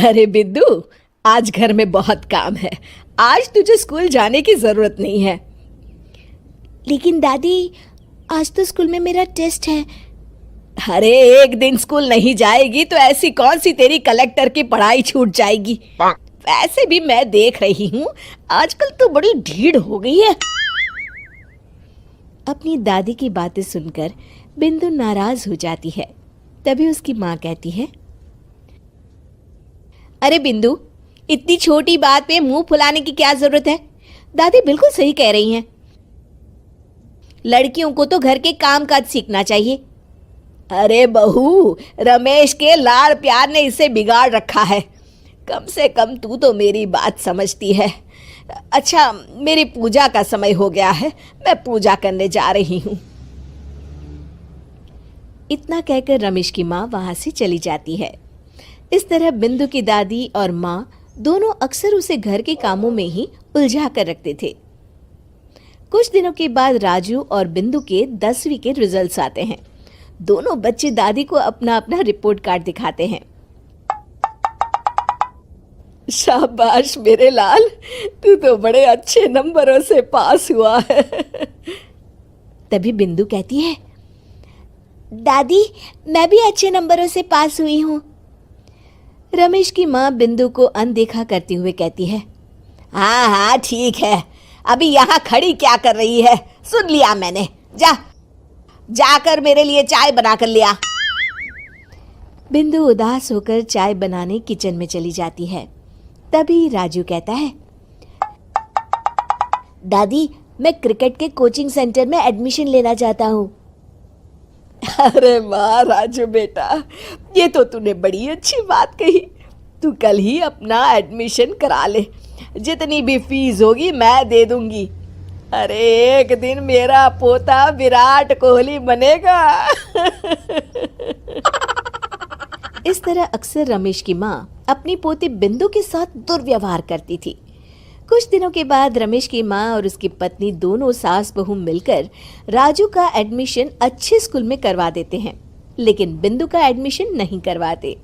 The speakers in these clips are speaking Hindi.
अरे बिद्दू, आज घर में बहुत काम है। आज तुझे स्कूल जाने की जरूरत नहीं है। लेकिन दादी, आज तो स्कूल में मेरा टेस्ट है। अरे एक दिन स्कूल नहीं जाएगी तो ऐसी कौन सी तेरी कलेक्टर की पढ़ाई छूट जाएगी। वैसे भी मैं देख रही हूँ आजकल तो बड़ी ढीठ हो गई है। अपनी दादी की बातें सुनकर बिंदु नाराज हो जाती है। तभी उसकी माँ कहती है, अरे बिंदु, इतनी छोटी बात पे मुंह फुलाने की क्या जरूरत है। दादी बिल्कुल सही कह रही हैं। लड़कियों को तो घर के काम काज सीखना चाहिए। अरे बहू, रमेश के लाड़ प्यार ने इसे बिगाड़ रखा है। कम से कम तू तो मेरी बात समझती है। अच्छा, मेरी पूजा का समय हो गया है, मैं पूजा करने जा रही हूँ। इतना कहकर रमेश की माँ वहां से चली जाती है। इस तरह बिंदु की दादी और माँ दोनों अक्सर उसे घर के कामों में ही उलझा कर रखते थे। कुछ दिनों के बाद राजू और बिंदु के 10वीं के रिजल्ट्स आते हैं। दोनों बच्चे दादी को अपना अपना रिपोर्ट कार्ड दिखाते हैं। शाबाश मेरे लाल, तू तो बड़े अच्छे नंबरों से पास हुआ है। तभी बिंदु कहती है, दादी मैं भी अच्छे नंबरों से पास हुई हूँ। रमेश की माँ बिंदु को अनदेखा करते हुए कहती है, हाँ हाँ ठीक है, अभी यहाँ खड़ी क्या कर रही है, सुन लिया मैंने। जाकर मेरे लिए चाय बना कर लिया। बिंदु उदास होकर चाय बनाने किचन में चली जाती है। तभी राजू कहता है, दादी मैं क्रिकेट के कोचिंग सेंटर में एडमिशन लेना चाहता हूँ। अरे वाह राजू बेटा, ये तो तूने बड़ी अच्छी बात कही। तू कल ही अपना एडमिशन करा ले, जितनी भी फीस होगी मैं दे दूंगी। अरे एक दिन मेरा पोता विराट कोहली बनेगा। इस तरह अक्सर रमेश की माँ अपनी पोती बिंदु के साथ दुर्व्यवहार करती थी। कुछ दिनों के बाद रमेश की माँ और उसकी पत्नी दोनों सास बहू मिलकर राजू का एडमिशन अच्छे स्कूल में करवा देते हैं, लेकिन बिंदु का एडमिशन नहीं करवाते।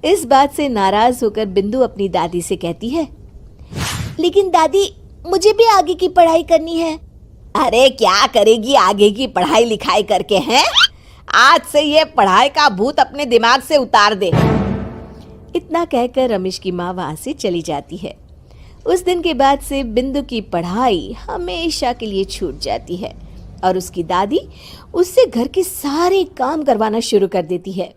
इस बात से नाराज होकर बिंदु अपनी दादी से कहती है, लेकिन दादी मुझे भी आगे की पढ़ाई करनी है। अरे क्या करेगी आगे की पढ़ाई लिखाई करके हैं? आज से ये पढ़ाई का भूत अपने दिमाग से उतार दे। इतना कहकर रमेश की माँ वहां से चली जाती है। उस दिन के बाद से बिंदु की पढ़ाई हमेशा के लिए छूट जाती है और उसकी दादी उससे घर के सारे काम करवाना शुरू कर देती है।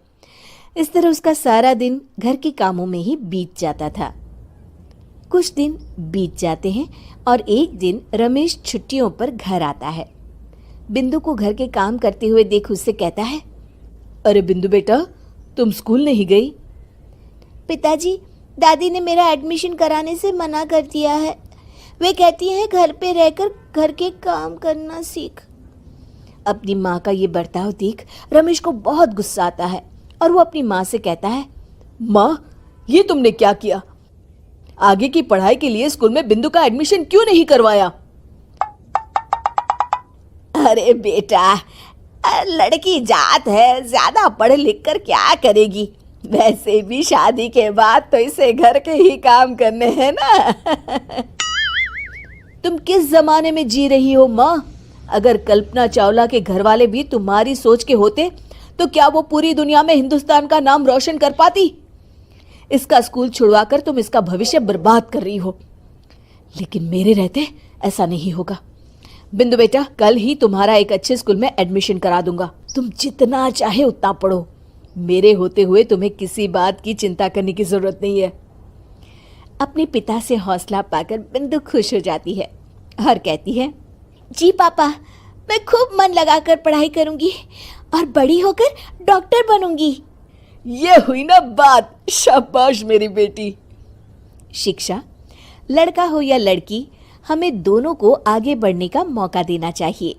इस तरह उसका सारा दिन घर के कामों में ही बीत जाता था। कुछ दिन बीत जाते हैं और एक दिन रमेश छुट्टियों पर घर आता है। बिंदु को घर के काम करते हुए देख उससे कहता है, अरे बिंदु बेटा, तुम स्कूल नहीं गई? पिताजी, दादी ने मेरा एडमिशन कराने से मना कर दिया है। वे कहती हैं घर पे रहकर घर के काम करना सीख। अपनी माँ का ये बर्ताव देख रमेश को बहुत गुस्सा आता है और वो अपनी माँ से कहता है, माँ ये तुमने क्या किया? आगे की पढ़ाई के लिए स्कूल में बिंदु का एडमिशन क्यों नहीं करवाया? अरे बेटा, लड़की जात है, ज्यादा पढ़ लिख कर क्या करेगी? वैसे भी शादी के बाद तो इसे घर के ही काम करने हैं ना। तुम किस जमाने में जी रही हो माँ? अगर कल्पना चावला के घर वाले भी तुम्हारी सोच के होते तो क्या वो पूरी दुनिया में हिंदुस्तान का नाम रोशन कर पाती? इसका स्कूल छुड़वाकर तुम इसका भविष्य बर्बाद कर रही हो, लेकिन मेरे रहते ऐसा नहीं होगा। बिंदु बेटा, कल ही तुम्हारा एक अच्छे स्कूल में एडमिशन करा दूंगा। तुम जितना चाहे उतना पढ़ो, मेरे होते हुए तुम्हें किसी बात की चिंता करने की जरूरत नहीं है। अपने पिता से हौसला पाकर बिंदु खुश हो जाती है और कहती है, जी पापा, मैं खूब मन लगाकर पढ़ाई करूंगी और बड़ी होकर डॉक्टर बनूंगी। ये हुई ना बात, शाबाश मेरी बेटी। शिक्षा, लड़का हो या लड़की, हमें दोनों को आगे बढ़ने का मौका देना चाहिए।